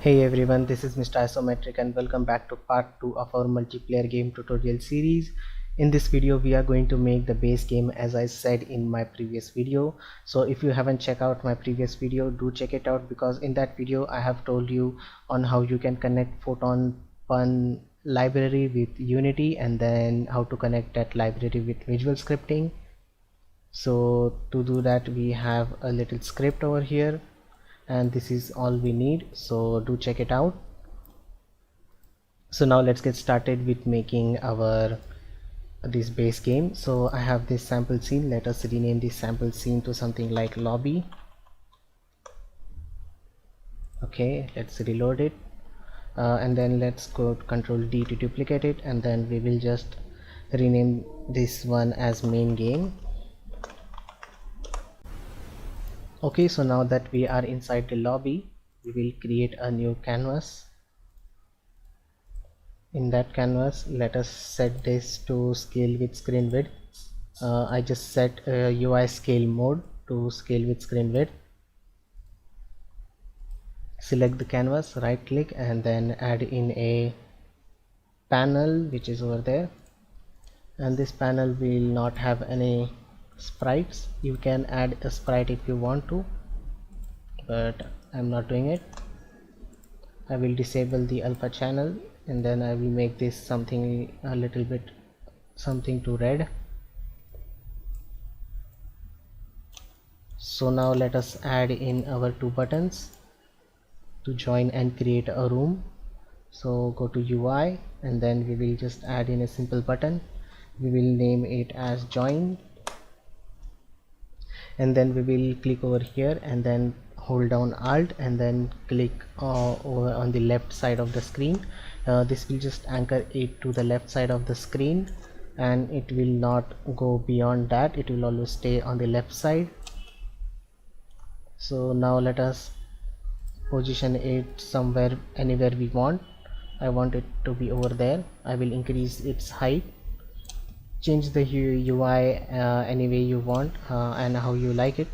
Hey everyone, this is Mr. Isometric and welcome back to part 2 of our multiplayer game tutorial series. In this video we are going to make the base game as I said in my previous video. So if you haven't checked out my previous video, do check it out, because in that video I have told you on how you can connect Photon Pun library with Unity and then how to connect that library with VisualScripting. So to do that we have a little script over here, and this is all we need, so do check it out. So now let's get started with making our this base game. So I have this sample scene. Let us rename this sample scene to something like lobby. Okay, let's reload it, and then let's go Control D to duplicate it, and then we will just rename this one as main game. Okay, so now that we are inside the lobby, we will create a new canvas. In that canvas, let us set this to scale with screen width. I just set UI scale mode to scale with screen width. Select the canvas, right click, and then add in a panel which is over there, and this panel will not have any sprites. You can add a sprite if you want to, but I'm not doing it. I will disable the alpha channel, and then I will make this something a little bit something to red. So now let us add in our two buttons to join and create a room. So go to UI, and then we will just add in a simple button. We will name it as join, and then we will click over here and then hold down Alt and then click over on the left side of the screen. This will just anchor it to the left side of the screen, and it will not go beyond that. It will always stay on the left side. So now let us position it somewhere, anywhere we want. I want it to be over there. I will increase its height. Change the UI any way you want and how you like it.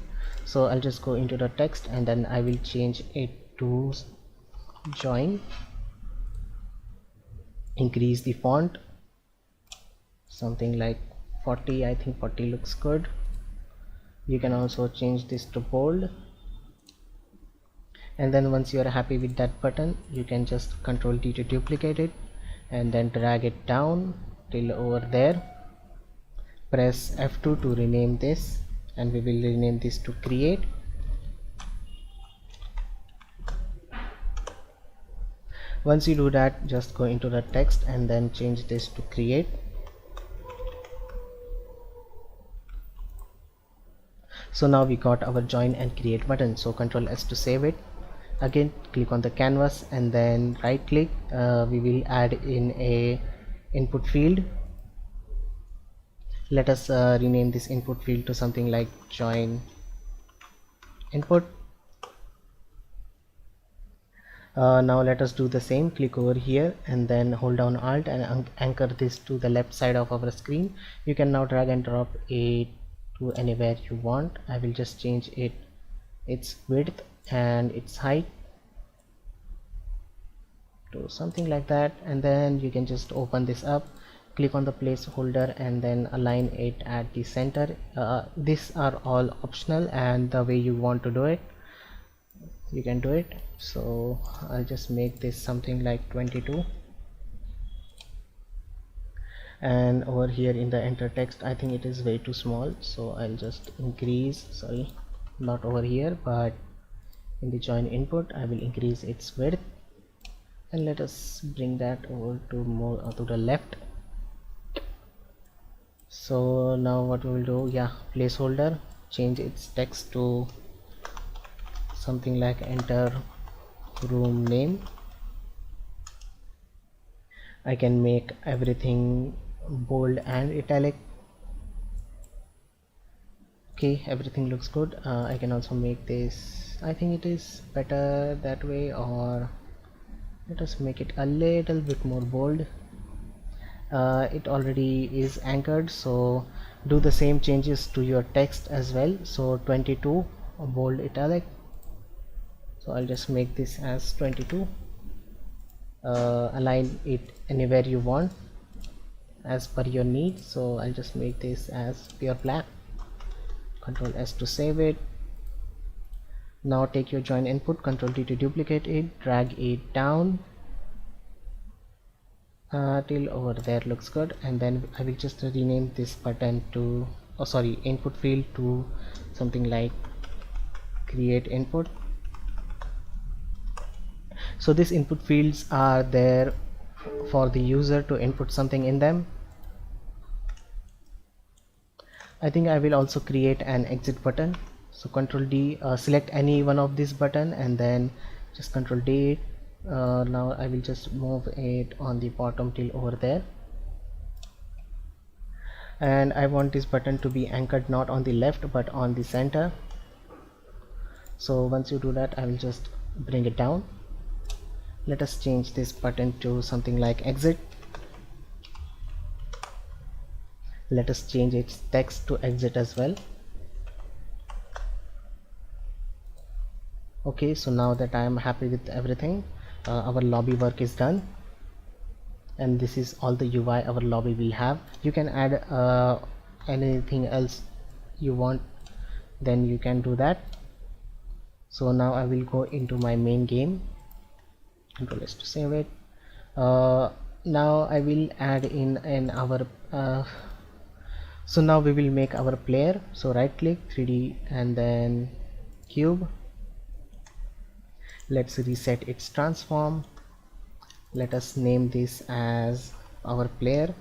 So I'll just go into the text, and then I will change it to join. Increase the font something like 40. I think 40 looks good. You can also change this to bold, and then once you are happy with that button, you can just Control D to duplicate it and then drag it down till over there. Press F2 to rename this, and we will rename this to create. Once you do that, just go into the text and then change this to create. So now we got our join and create button. So Control S to save it. Again click on the canvas and then right click. We will add in a input field. Let us rename this input field to something like join input. Now let us do the same. Click over here and then hold down Alt and anchor this to the left side of our screen. You can now drag and drop it to anywhere you want. I will just change its width and its height to something like that, and then you can just open this up. Click on the placeholder and then align it at the center. These are all optional, and the way you want to do it, you can do it. So I'll just make this something like 22, and over here in the enter text I think it is way too small, so I'll just increase, sorry, not over here but in the join input I will increase its width, and let us bring that over to more to the left. So now what we will do, yeah, placeholder, change its text to something like enter room name. I can make everything bold and italic. Okay, everything looks good. I can also make this, I think it is better that way, or let us make it a little bit more bold. It already is anchored, so do the same changes to your text as well. So 22 bold italic, So I'll just make this as 22. Align it anywhere you want as per your needs. So I'll just make this as pure black. Control S to save it. Now take your join input, Control D to duplicate it, drag it down till over there looks good, and then I will just rename this button to, oh sorry, input field to something like create input. So these input fields are there for the user to input something in them. I think I will also create an exit button. So Control D, select any one of this button and then just Control D it. Now I will just move it on the bottom till over there, and I want this button to be anchored not on the left but on the center. So once you do that, I will just bring it down. Let us change this button to something like exit. Let us change its text to exit as well. Okay, so now that I am happy with everything, our lobby work is done, and this is all the UI our lobby will have. You can add anything else you want, then you can do that. So now I will go into my main game. Control S to save it. Now I will add in our so now we will make our player. So right click, 3D, and then cube. Let's reset its transform. Let us name this as our player.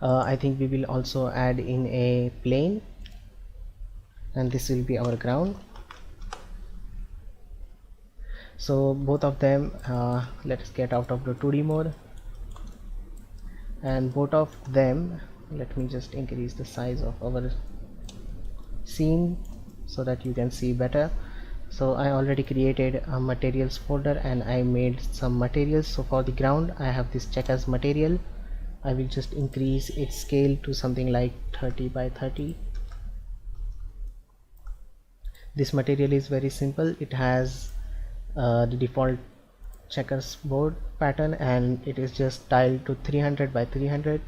I think we will also add in a plane, and this will be our ground. So both of them, let's get out of the 2D mode, and both of them, let me just increase the size of our scene so that you can see better. So I already created a materials folder and I made some materials. So for the ground I have this checkers material. I will just increase its scale to something like 30 by 30. This material is very simple. It has the default checkers board pattern, and it is just tiled to 300 by 300.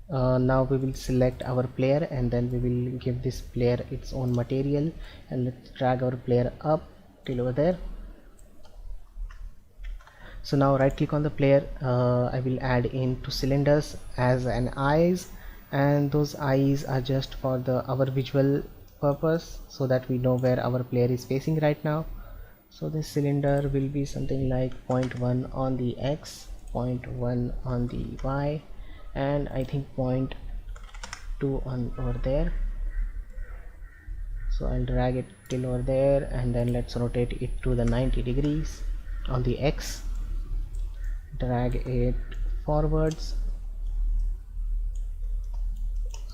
Now we will select our player, and then we will give this player its own material, and let's drag our player up till over there. So now right click on the player. I will add in 2 cylinders as an eyes, and those eyes are just for our visual purpose, so that we know where our player is facing right now. So this cylinder will be something like 0.1 on the X, 0.1 on the Y, and I think 0.2 on over there. So I'll drag it till over there, and then let's rotate it to the 90 degrees on the X. Drag it forwards.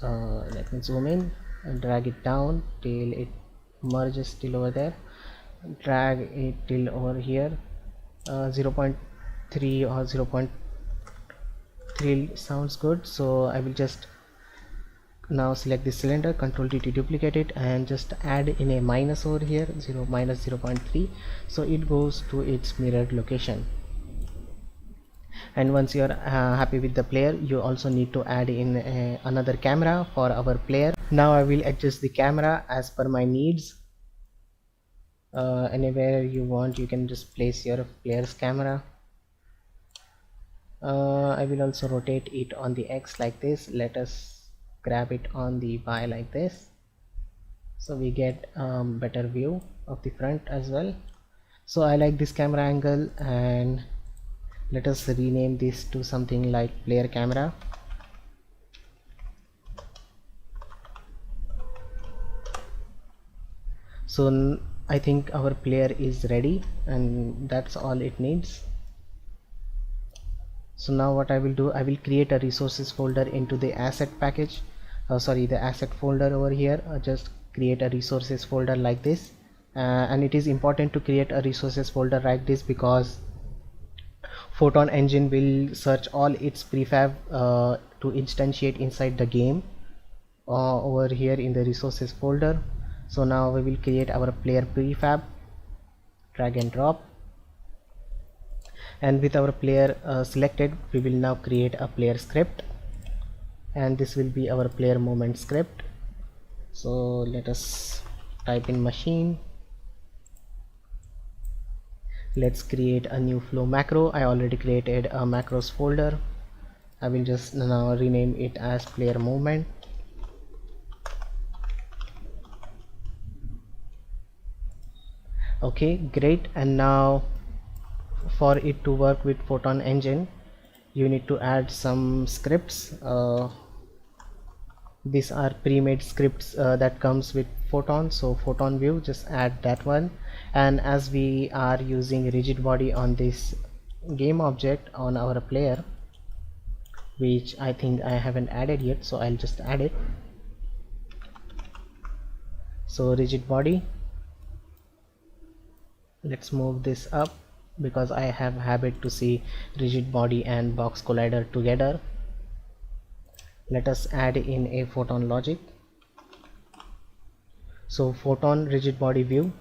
Let me zoom in and drag it down till it merges till over there. Drag it till over here. 0.3 or 0.3 sounds good. So I will just now select this cylinder, Control D to duplicate it, and just add in a minus over here, minus 0.3, so it goes to its mirrored location. And once you are happy with the player, you also need to add in another camera for our player. Now I will adjust the camera as per my needs. Anywhere you want, you can just place your player's camera. I will also rotate it on the X like this. Let us grab it on the Y like this, so we get better view of the front as well. So I like this camera angle, and let us rename this to something like player camera. So I think our player is ready, and that's all it needs. So now what I will do, I will create a resources folder into the asset package, the asset folder over here. Just create a resources folder like this, and it is important to create a resources folder like this because Photon engine will search all its prefab to instantiate inside the game over here in the resources folder. So now we will create our player prefab, drag and drop, and with our player selected, we will now create a player script, and this will be our player movement script. So let us type in machine. Let's create a new flow macro. I already created a macros folder. I will just now rename it as player movement. Okay, great. And now for it to work with Photon engine, you need to add some scripts. These are pre-made scripts that comes with Photon. So Photon view, just add that one. And as we are using rigid body on this game object on our player, which I think I haven't added yet, so I'll just add it. So rigid body, let's move this up because I have habit to see rigid body and box collider together. Let us add in a Photon logic. So Photon rigid body view.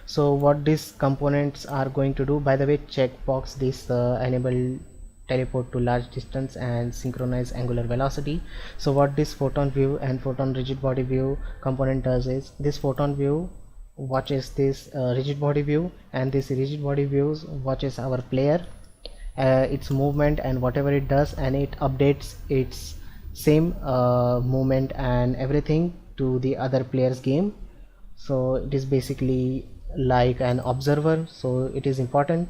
So what these components are going to do, by the way, checkbox this enable teleport to large distance and synchronize angular velocity. So what this Photon view and Photon rigid body view component does is, this Photon view watches this rigid body view, and this rigid body views watches our player, its movement and whatever it does, and it updates its same movement and everything to the other player's game. So it is basically like an observer, so it is important,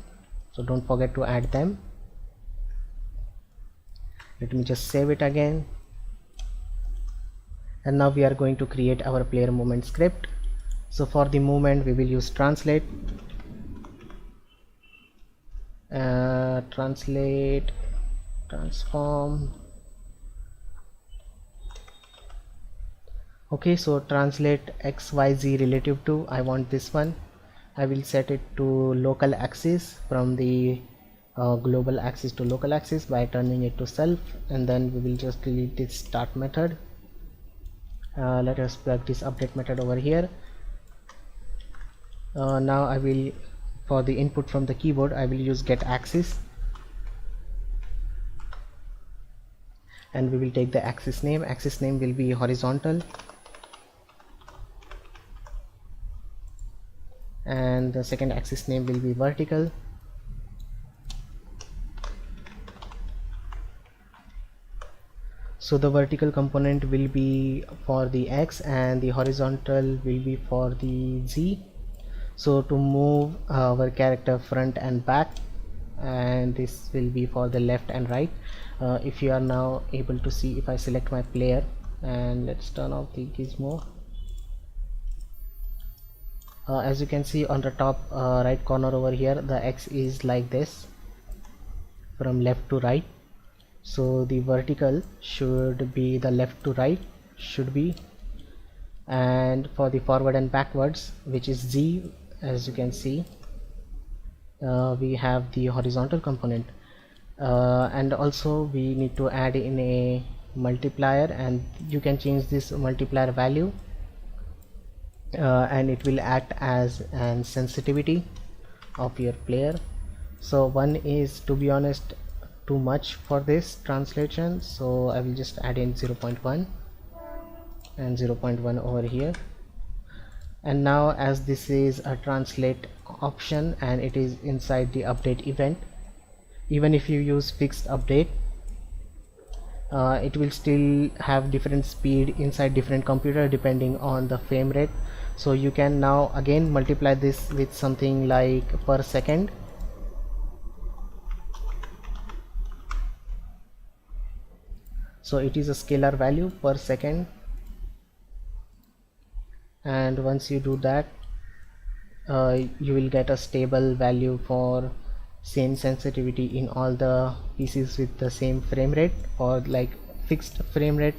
so don't forget to add them. Let me just save it again, and now we are going to create our player movement script. So for the movement we will use translate, translate, transform. Okay, so translate XYZ relative to, I want this one. I will set it to local axis from the global axis to local axis by turning it to self, and then we will just delete this start method. Let us plug this update method over here. Now I will, for the input from the keyboard, I will use get axis, and we will take the axis name. Axis name will be horizontal, and the second axis name will be vertical. So the vertical component will be for the X and the horizontal will be for the Z. So to move our character front and back, and this will be for the left and right. If you are now able to see, if I select my player and let's turn off the gizmo, as you can see on the top right corner over here, the X is like this from left to right. So the vertical should be the left to right, should be, and for the forward and backwards, which is Z, as you can see, we have the horizontal component, and also we need to add in a multiplier, and you can change this multiplier value, and it will act as an sensitivity of your player. So 1 is, to be honest, too much for this translation, so I will just add in 0.1 and 0.1 over here. And now, as this is a translate option and it is inside the update event, even if you use fixed update, it will still have different speed inside different computer depending on the frame rate. So you can now again multiply this with something like per second. So it is a scalar value per second, and once you do that, you will get a stable value for same sensitivity in all the PCs with the same frame rate, or like fixed frame rate.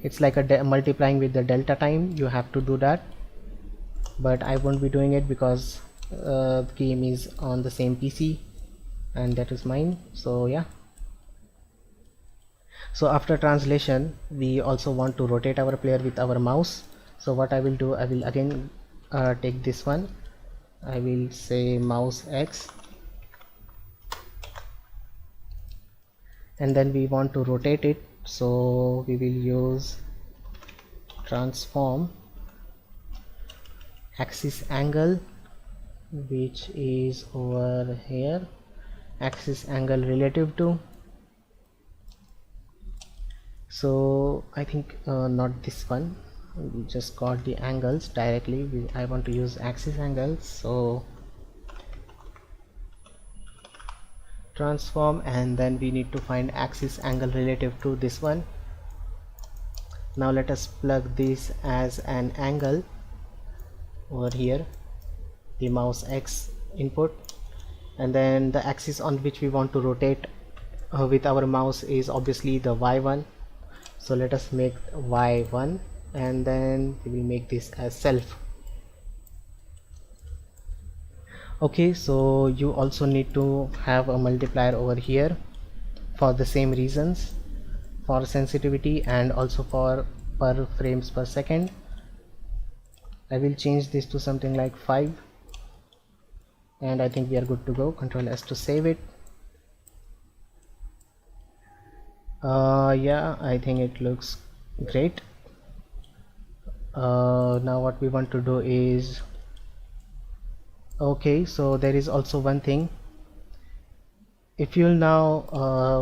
It's like a multiplying with the delta time, you have to do that, but I won't be doing it because the game is on the same PC and that is mine. So yeah. So after translation, we also want to rotate our player with our mouse. So what I will do, I will again take this one, I will say mouse X, and then we want to rotate it, so we will use transform axis angle, which is over here, axis angle relative to. So I think not this one, we just got the angles directly. I want to use axis angles, so transform, and then we need to find axis angle relative to this one. Now let us plug this as an angle over here, the mouse X input, and then the axis on which we want to rotate with our mouse is obviously the Y1. So let us make Y1, and then we will make this as self. Okay, so you also need to have a multiplier over here for the same reasons, for sensitivity and also for per frames per second. I will change this to something like 5, and I think we are good to go. Control S to save it. Yeah, I think it looks great. Now what we want to do is, okay, so there is also one thing. If you'll now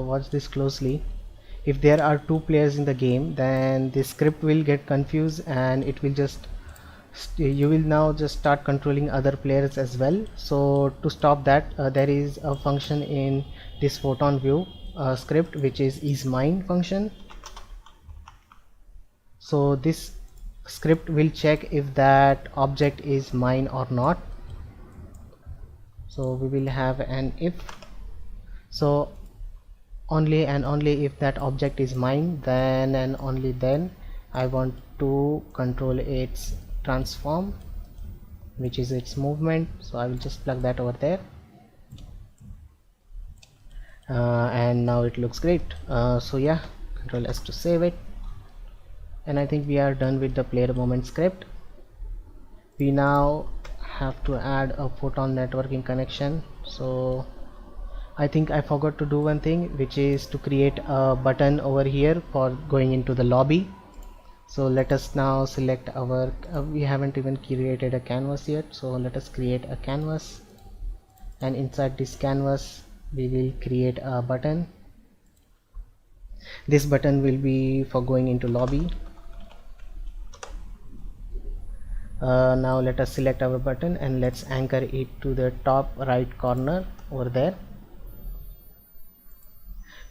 watch this closely, if there are two players in the game, then the script will get confused and it will just you will now just start controlling other players as well. So to stop that, there is a function in this Photon view script, which is mine function. So this script will check if that object is mine or not. So we will have an if, so only and only if that object is mine, then and only then I want to control its transform, which is its movement. So I will just plug that over there, and now it looks great. So yeah, Control S to save it, and I think we are done with the player movement script. We now have to add a Photon networking connection. So I think I forgot to do one thing, which is to create a button over here for going into the lobby. So let us now select our we haven't even created a canvas yet, so let us create a canvas, and inside this canvas we will create a button. This button will be for going into lobby. Now let us select our button and let's anchor it to the top right corner over there.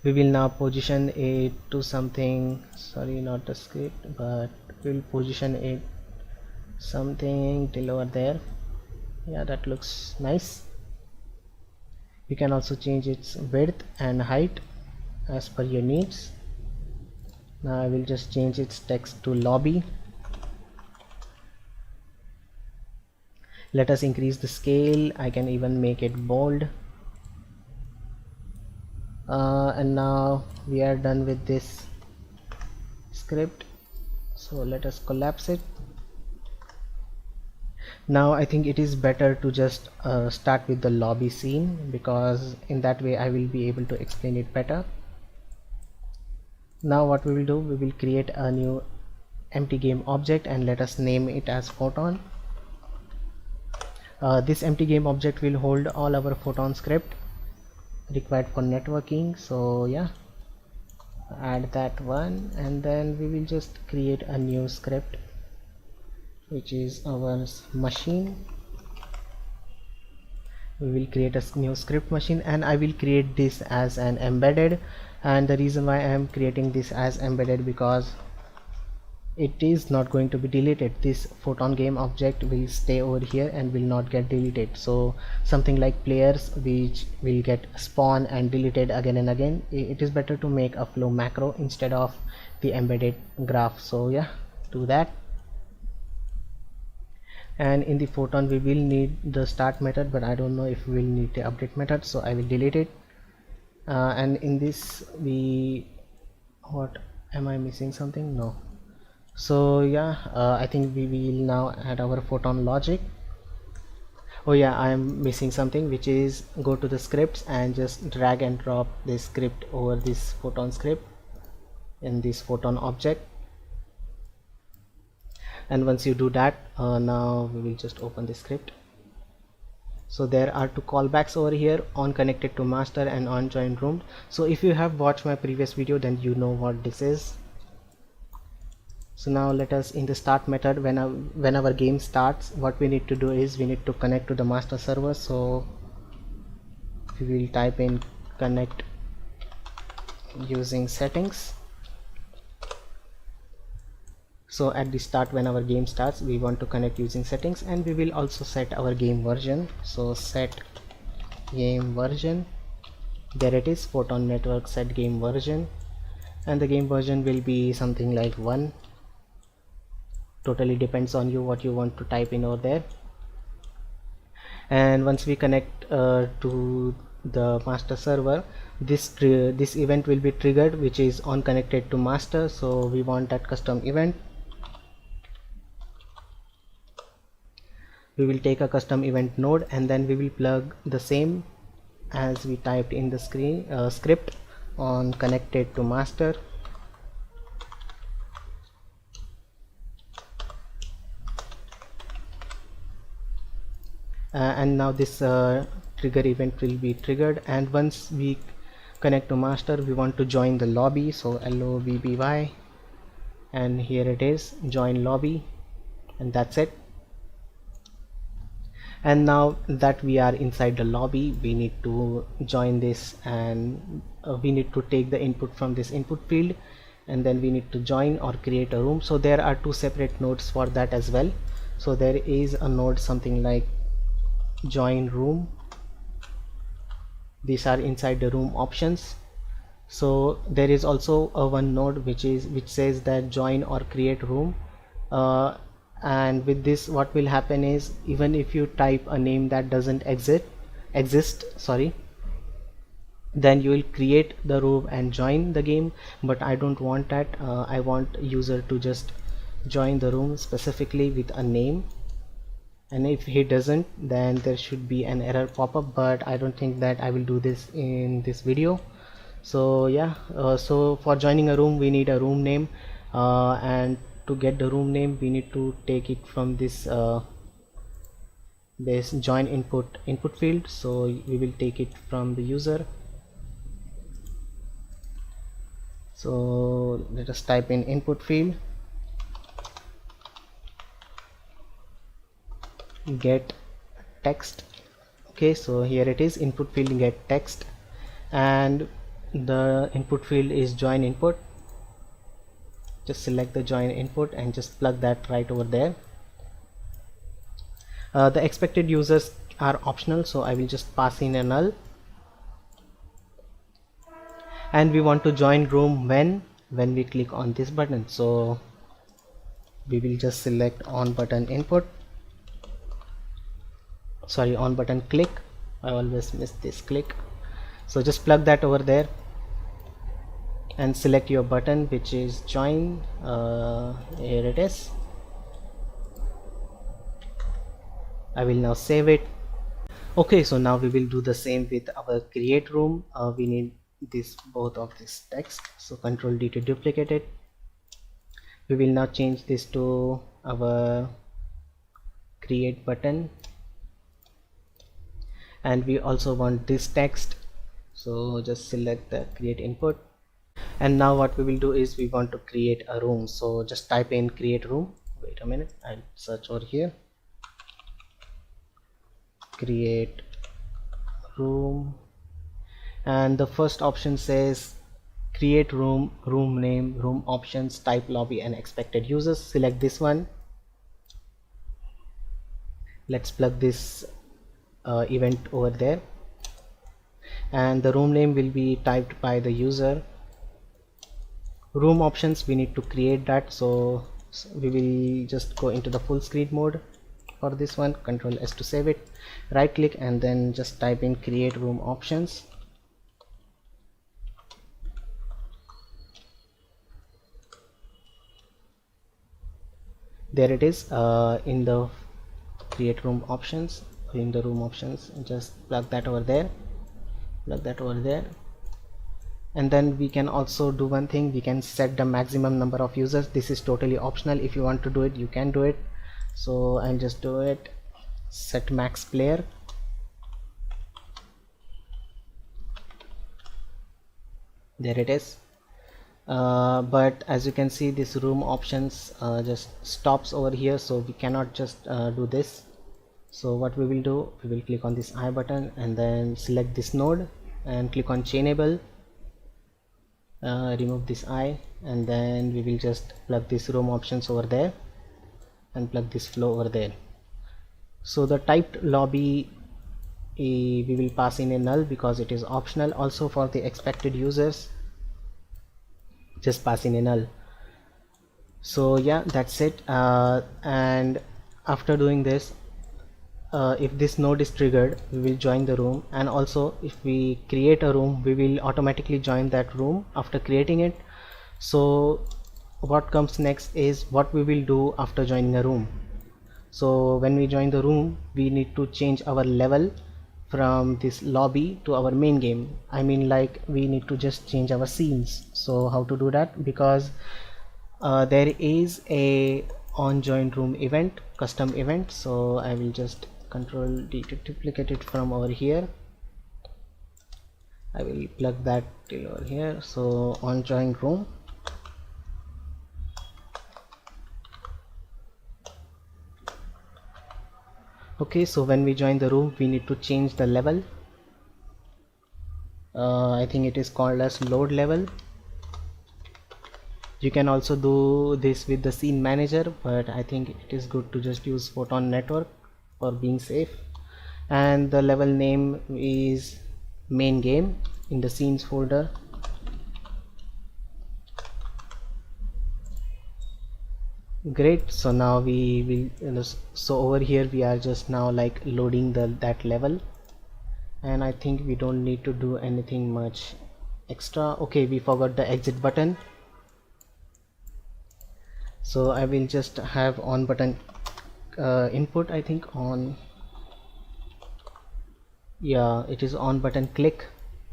We will now position it to something, sorry, not the script, but we'll position it something till over there. Yeah, that looks nice. You can also change its width and height as per your needs. Now I will just change its text to lobby. Let us increase the scale. I can even make it bold. And now we are done with this script, so let us collapse it. Now I think it is better to just start with the lobby scene, because in that way I will be able to explain it better. Now what we will do, we will create a new empty game object and let us name it as Photon. This empty game object will hold all our Photon script required for networking. So yeah, add that one, and then we will just create a new script, which is our machine. We will create a new script machine, and I will create this as an embedded. And the reason why I am creating this as embedded, because it is not going to be deleted. This Photon game object will stay over here and will not get deleted. So something like players which will get spawned and deleted again and again, it is better to make a flow macro instead of the embedded graph. So yeah, do that. And in the Photon we will need the start method, but I don't know if we will need the update method, so I will delete it. And in this what am I missing something? No, So yeah, I think we will now add our Photon logic. Oh yeah, I am missing something, which is go to the scripts and just drag and drop this script over this Photon script in this Photon object. And once you do that, now we will just open the script. So there are two callbacks over here, on connected to master and on join room. So if you have watched my previous video, then you know what this is. So now let us, in the start method, when our game starts, what we need to do is we need to connect to the master server. So we will type in connect using settings. So at the start, when our game starts, we want to connect using settings, and we will also set our game version. So set game version, there it is, Photon network set game version, and the game version will be something like 1. Totally depends on you what you want to type in over there. And once we connect to the master server, this event will be triggered, which is on connected to master. So we want that custom event. We will take a custom event node, and then we will plug the same as we typed in the script on connected to master. And now this trigger event will be triggered, and once we connect to master, we want to join the lobby. So lobby, and here it is, join lobby, and that's it. And now that we are inside the lobby, we need to join this, and we need to take the input from this input field, and then we need to join or create a room. So there are two separate nodes for that as well. So there is a node something like join room. These are inside the room options. So there is also a one node which says that join or create room, and with this what will happen is, even if you type a name that doesn't exist, sorry, then you will create the room and join the game. But I don't want that. I want user to just join the room specifically with a name, and if he doesn't, then there should be an error pop up, but I don't think that I will do this in this video. So yeah, so for joining a room we need a room name, and to get the room name we need to take it from this join input field. So we will take it from the user. So let us type in input field get text. Okay, so here it is, input field get text, and the input field is join input. Just select the join input and just plug that right over there. The expected users are optional, so I will just pass in a null, and we want to join room when we click on this button. So we will just select on button input, sorry, on button click. I always miss this click. So just plug that over there and select your button, which is join. Here it is. I will now save it. Okay, so now we will do the same with our create room. We need both of this text, so Control D to duplicate it. We will now change this to our create button, and we also want this text, so just select the create input. And now what we will do is we want to create a room. So just type in create room. Wait a minute, I'll search over here, create room, and the first option says create room, room name, room options, type lobby, and expected users. Select this one. Let's plug this event over there, and the room name will be typed by the user. Room options, we need to create that, so we will just go into the full screen mode for this one. Control S to save it, right click, and then just type in create room options. There it is, in the create room options. In the room options, just plug that over there, and then we can also do one thing. We can set the maximum number of users. This is totally optional. If you want to do it, you can do it. So I'll just do it, set max player. There it is. But as you can see, this room options just stops over here, so we cannot just do this. So what we will do, we will click on this I button and then select this node and click on chainable, remove this I, and then we will just plug this room options over there and plug this flow over there. So the typed lobby, we will pass in a null because it is optional. Also for the expected users, just pass in a null. So yeah, that's it. And after doing this, if this node is triggered, we will join the room, and also if we create a room, we will automatically join that room after creating it. So what comes next is what we will do after joining a room. So when we join the room, we need to change our level from this lobby to our main game. I mean, like, we need to just change our scenes. So how to do that? Because there is a on join room event, custom event. So I will just control D to duplicate it from over here. I will plug that till over here. So on join room, okay. So when we join the room, we need to change the level. I think it is called as load level. You can also do this with the scene manager, but I think it is good to just use Photon network for being safe. And the level name is main game in the scenes folder. Great. So now we will, so over here we are just now like loading that level, and I think we don't need to do anything much extra. Okay, we forgot the exit button. So I will just have on button input. I think on, yeah, it is on button click.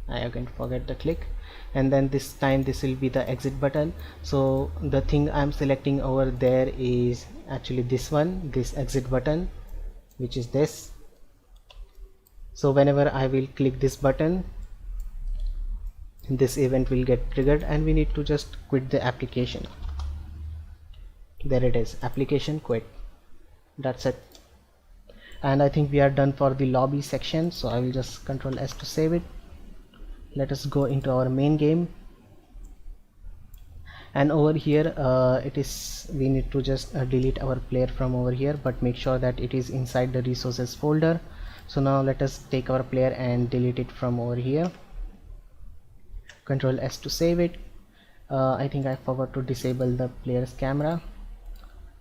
I again forget the click, and then this time this will be the exit button. So the thing I'm selecting over there is actually this one, this exit button, which is this. So whenever I will click this button, this event will get triggered, and we need to just quit the application. There it is, application quit. That's it. And I think we are done for the lobby section. So I will just Control S to save it. Let us go into our main game, and over here it is, we need to just delete our player from over here, but make sure that it is inside the resources folder. So now let us take our player and delete it from over here. Control S to save it. I think I forgot to disable the player's camera.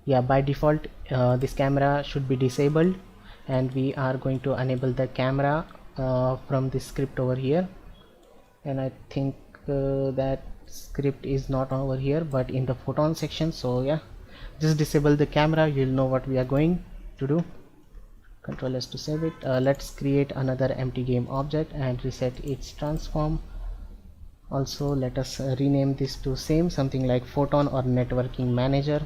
Yeah, by default this camera should be disabled, and we are going to enable the camera from this script over here. And I think that script is not over here but in the Photon section. So yeah, just disable the camera, you'll know what we are going to do. Control S to save it. Let's create another empty game object and reset its transform. Also let us rename this to same, something like Photon or networking manager.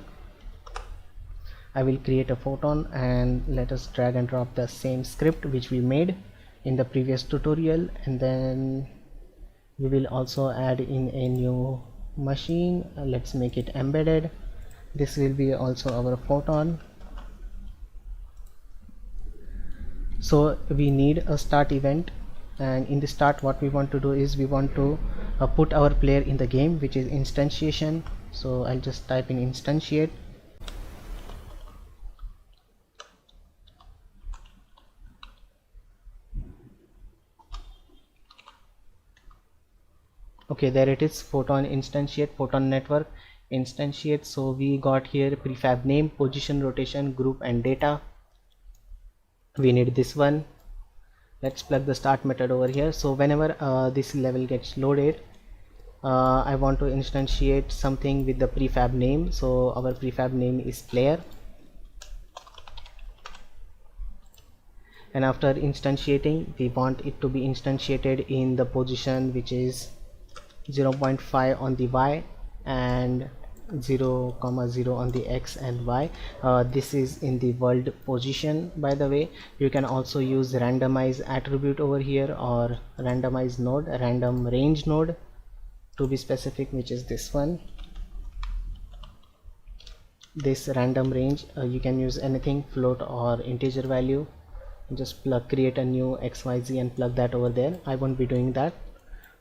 I will create a Photon, and let us drag and drop the same script which we made in the previous tutorial, and then we will also add in a new machine. Let's make it embedded. This will be also our Photon. So we need a start event, and in the start what we want to do is we want to put our player in the game, which is instantiation. So I'll just type in instantiate. Okay, there it is, Photon instantiate, Photon network instantiate. So we got here prefab name, position, rotation, group, and data. We need this one. Let's plug the start method over here. So whenever this level gets loaded, I want to instantiate something with the prefab name. So our prefab name is player. and after instantiating we want it to be instantiated in the position which is 0.5 on the y and 0, 0 on the x and y. This is in the world position. By the way, you can also use randomize attribute over here, or randomize node, random range node to be specific, which is this one, this random range. You can use anything, float or integer value. Just create a new xyz and plug that over there. I won't be doing that.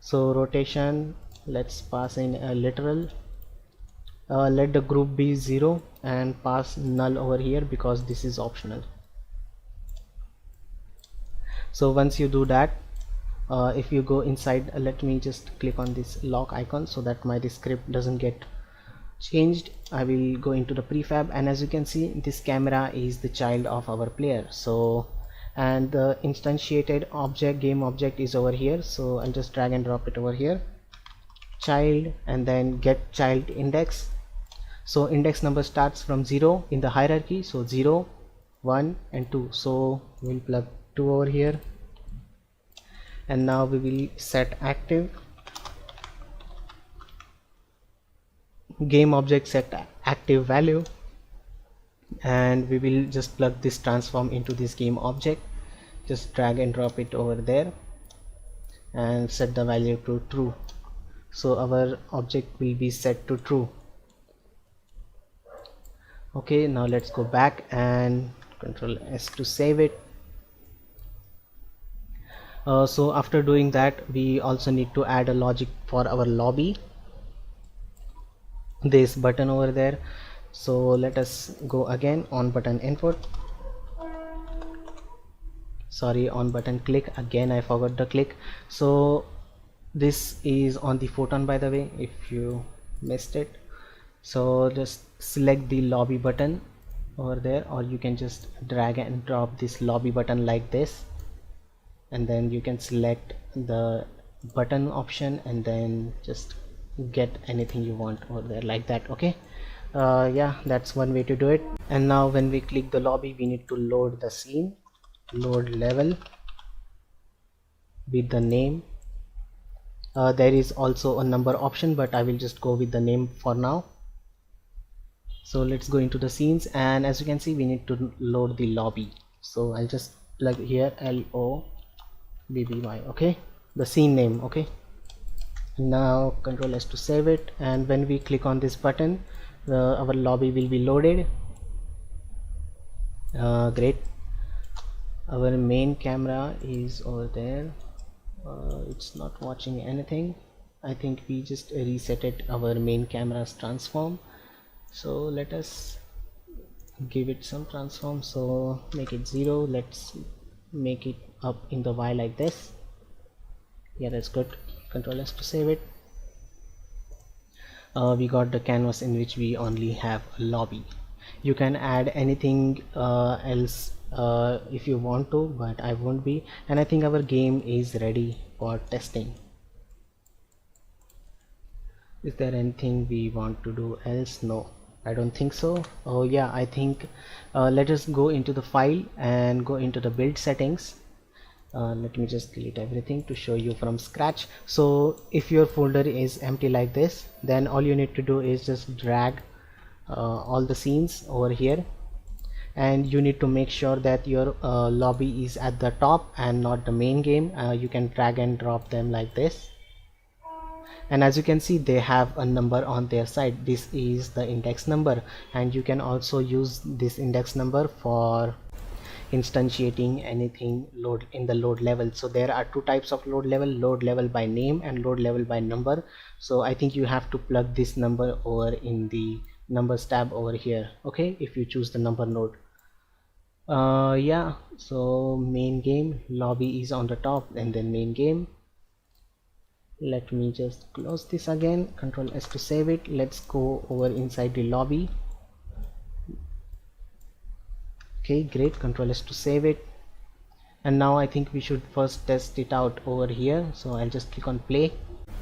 So rotation, let's pass in a literal. Let the group be 0 and pass null over here because this is optional. So once you do that, if you go inside, let me just click on this lock icon so that my script doesn't get changed. I will go into the prefab, and as you can see, this camera is the child of our player. So, and the instantiated object, game object, is over here. So I'll just drag and drop it over here, child, and then get child index. So index number starts from 0 in the hierarchy, so 0, 1 and 2. So we'll plug 2 over here, and now we will set active, game object set active value, and we will just plug this transform into this game object. Just drag and drop it over there and set the value to true. So our object will be set to true. Okay, now let's go back and Control S to save it. So after doing that, we also need to add a logic for our lobby, this button over there. So let us go again, on button input, sorry, on button click again, I forgot the click. So this is on the Photon, by the way, if you missed it. So just select the lobby button over there, or you can just drag and drop this lobby button like this, and then you can select the button option and then just get anything you want over there like that. Okay, yeah, that's one way to do it. And now when we click the lobby, we need to load the scene, load level with the name. There is also a number option, but I will just go with the name for now. So let's go into the scenes, and as you can see, we need to load the lobby. So I'll just plug here LOBBY, okay, the scene name. Okay, now Control S to save it, and when we click on this button, our lobby will be loaded. Great, our main camera is over there. It's not watching anything. I think we just resetted our main camera's transform. So let us give it some transform. So make it 0. Let's make it up in the Y like this. Yeah, that's good. Control S to save it. We got the canvas in which we only have a lobby. You can add anything else if you want to, but I won't be. And I think our game is ready for testing. Is there anything we want to do else? No, I don't think so. Oh yeah, I think let us go into the file and go into the build settings. Let me just delete everything to show you from scratch. So if your folder is empty like this, then all you need to do is just drag all the scenes over here, and you need to make sure that your lobby is at the top and not the main game. You can drag and drop them like this, and as you can see, they have a number on their side. This is the index number, and you can also use this index number for instantiating anything load in the load level. So there are two types of load level by name and load level by number. So I think you have to plug this number over in the numbers tab over here, okay, if you choose the number node. Yeah, so main game lobby is on the top, and then main game. Let me just close this again, Control S to save it. Let's go over inside the lobby. Okay, great, Control S to save it. And now I think we should first test it out over here. So I'll just click on play,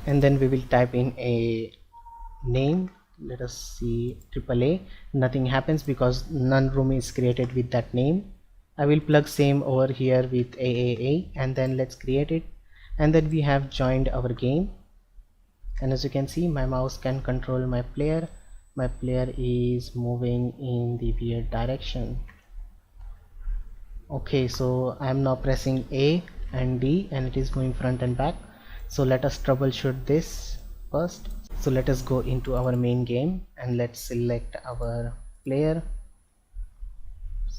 and then we will type in a name. Let us see, AAA. Nothing happens because none room is created with that name. I will plug same over here with AAA, and then let's create it. And then we have joined our game, and as you can see, my mouse can control my player. My player is moving in the weird direction. Okay, so I am now pressing A and D and it is going front and back. So let us troubleshoot this first. So let us go into our main game and let's select our player.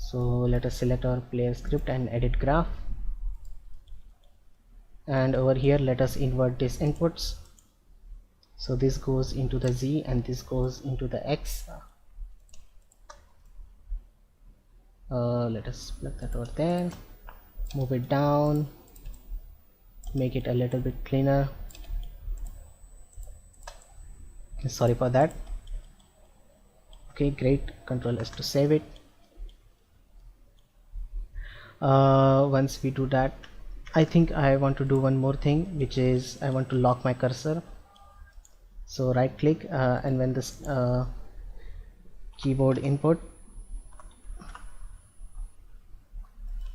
So let us select our player script and edit graph, and over here let us invert these inputs. So this goes into the Z and this goes into the X. Let us plug that over there, move it down, make it a little bit cleaner. Sorry for that. Okay, great. Control S to save it. Once we do that, I think I want to do one more thing, which is I want to lock my cursor. So right click and when this keyboard input,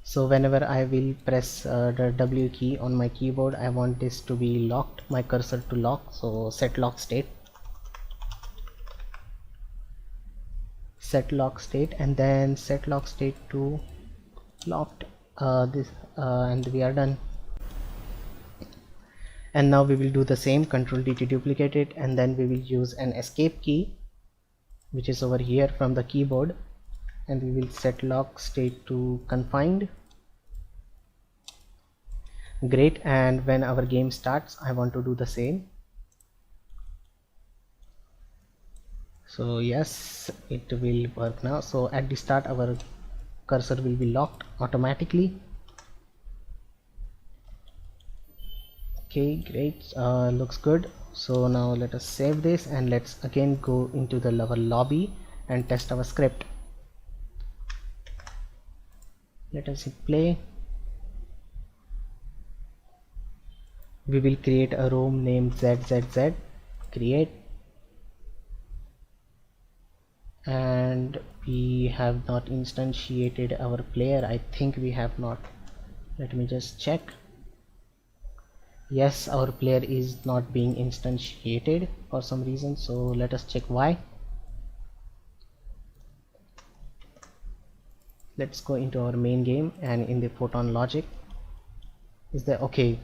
so whenever I will press the W key on my keyboard, I want this to be locked, my cursor to lock. So set lock state, and then set lock state to locked, and we are done. And now we will do the same, Control D to duplicate it, and then we will use an escape key which is over here from the keyboard, and we will set lock state to confined. Great. And when our game starts, I want to do the same. So yes, it will work now. So at the start our cursor will be locked automatically. Okay, great. Looks good. So now let us save this and let's again go into the level lobby and test our script. Let us hit play. We will create a room named ZZZ, create, and we have not instantiated our player. I think we have not. Let me just check. Yes, our player is not being instantiated for some reason, so let us check why. Let's go into our main game and in the Photon logic, is there? Okay,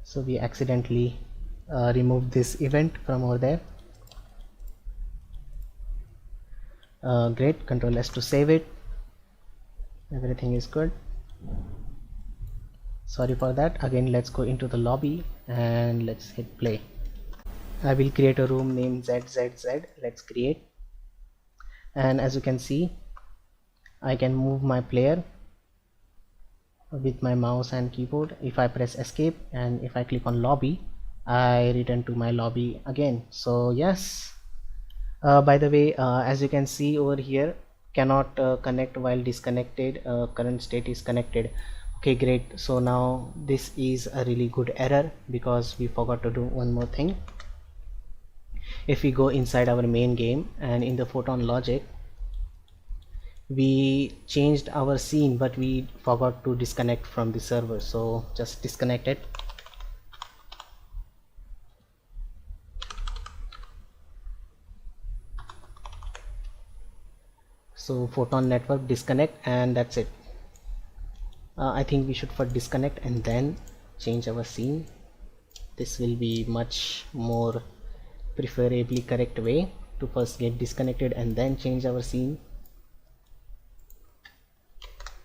so we accidentally removed this event from over there. Great. Control S to save it. Everything is good. Sorry for that. Again, let's go into the lobby and let's hit play. I will create a room named ZZZ. Let's create, and as you can see, I can move my player with my mouse and keyboard. If I press escape and if I click on lobby, I return to my lobby again. So yes, by the way, as you can see over here, cannot connect while disconnected, current state is connected. Okay, great. So now this is a really good error because we forgot to do one more thing. If we go inside our main game and in the Photon logic, we changed our scene but we forgot to disconnect from the server, so just disconnect it. So Photon network disconnect, and that's it. I think we should first disconnect and then change our scene. This will be much more preferably correct way to first get disconnected and then change our scene.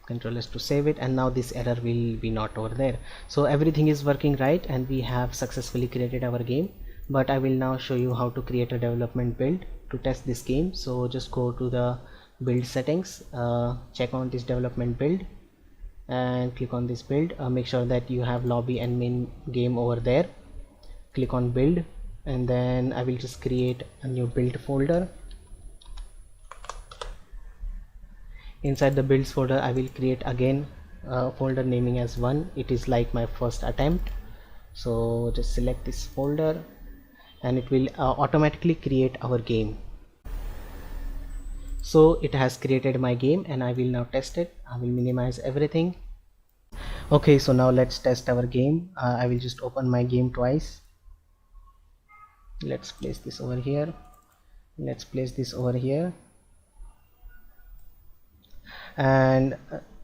Control S to save it, and now this error will be not over there. So everything is working right and we have successfully created our game. But I will now show you how to create a development build to test this game. So just go to the build settings, check on this development build and click on this build. Make sure that you have lobby and main game over there. Click on build, and then I will just create a new build folder. Inside the builds folder, I will create again a folder naming as 1. It is like my first attempt. So just select this folder and it will automatically create our game. So it has created my game and I will now test it. I will minimize everything. Okay, so now let's test our game. I will just open my game twice. Let's place this over here. Let's place this over here. And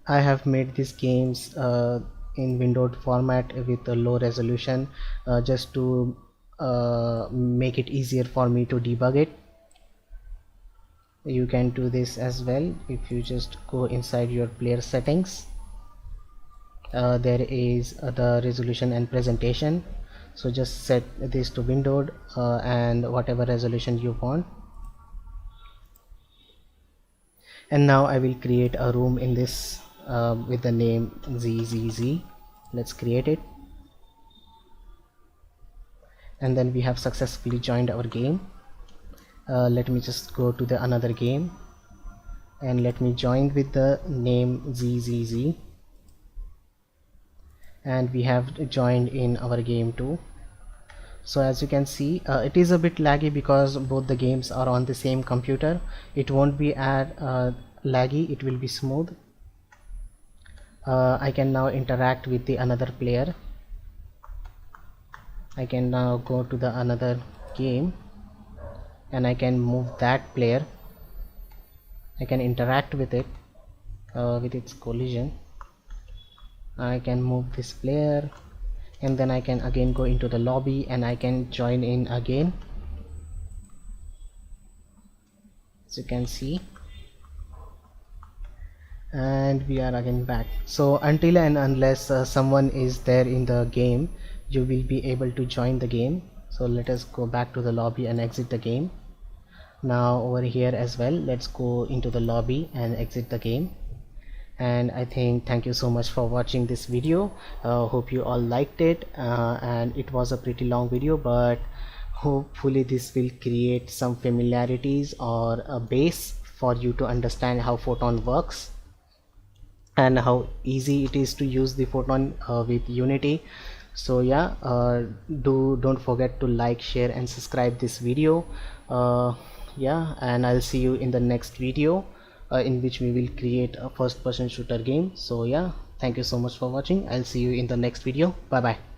I have made these games in windowed format with a low resolution just to make it easier for me to debug it. You can do this as well if you just go inside your player settings. There is the resolution and presentation, so just set this to windowed and whatever resolution you want. And now I will create a room in this with the name ZZZ. Let's create it, and then we have successfully joined our game. Let me just go to the another game and let me join with the name ZZZ, and we have joined in our game too. So as you can see, it is a bit laggy because both the games are on the same computer. It won't be laggy, it will be smooth. I can now interact with the another player. I can now go to the another game and I can move that player. I can interact with it with its collision. I can move this player, and then I can again go into the lobby and I can join in again, as you can see, and we are again back. So until and unless someone is there in the game, you will be able to join the game. So let us go back to the lobby and exit the game. Now over here as well, let's go into the lobby and exit the game. And I think thank you so much for watching this video. Hope you all liked it, and it was a pretty long video, but hopefully this will create some familiarities or a base for you to understand how Photon works and how easy it is to use the Photon with Unity. So yeah, don't forget to like, share and subscribe this video. Yeah, and I'll see you in the next video in which we will create a first-person shooter game. So yeah, thank you so much for watching. I'll see you in the next video. Bye bye.